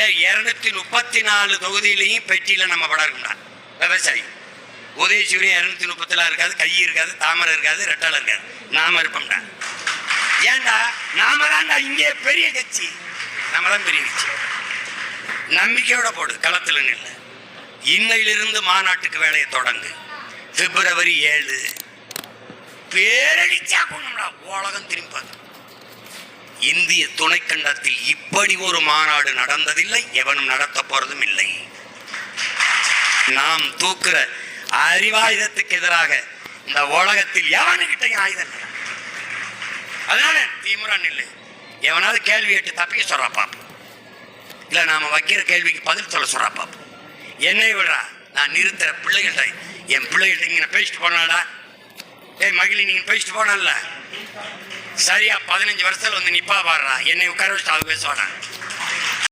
234 தொகுதியிலையும் பெட்டியில நம்ம படம் இருக்கும்டா. விவசாயி உதயசூரியன் 234 இருக்காது, கை இருக்காது, தாமரை இருக்காது, ரெட்டலை இருக்காது. நாம இருப்போம்டா. ஏன்டா நாம தான்டா இங்கே பெரிய கட்சி, நம்ம தான் பெரிய கட்சி. நம்பிக்கையோட போடு, களத்துல நில்ல. இன்னையிலிருந்து மாநாட்டுக்கு வேலையை தொடங்கு. பிப்ரவரி 7 பேரடிச்சா கொண்டுடா உலகம் திரும்பாது. இந்திய துணைக்கண்டத்தில் இப்படி ஒரு மாநாடு நடந்ததில்லை, எவனும் நடத்த போறதும் இல்லை. நாம் தூக்குற அறிவாயுதத்துக்கு எதிராக இந்த உலகத்தில் எவனுக்கிட்டையும் ஆயுதம் இல்லை. அதனால திமுற நில்லு. எவனாவது கேள்வி கேட்டு தப்பிக்க சொல்றா பாப்போம், இல்ல நாம வைக்கிற கேள்விக்கு பதில் சொல்ல சொல்றா பாப்போம். என்னை விடுறா, நான் நிறுத்துற பிள்ளைகள்கிட்ட, என் பிள்ளைகள்கிட்ட இங்க பேசிட்டு போனாடா, மகிழி நீங்க பேசிட்டு போனல சரியா 15 வருஷத்துல வந்து நிப்பா பாடுறா, என்னை உட்கார வச்சுட்டு அது பேசுவாடா.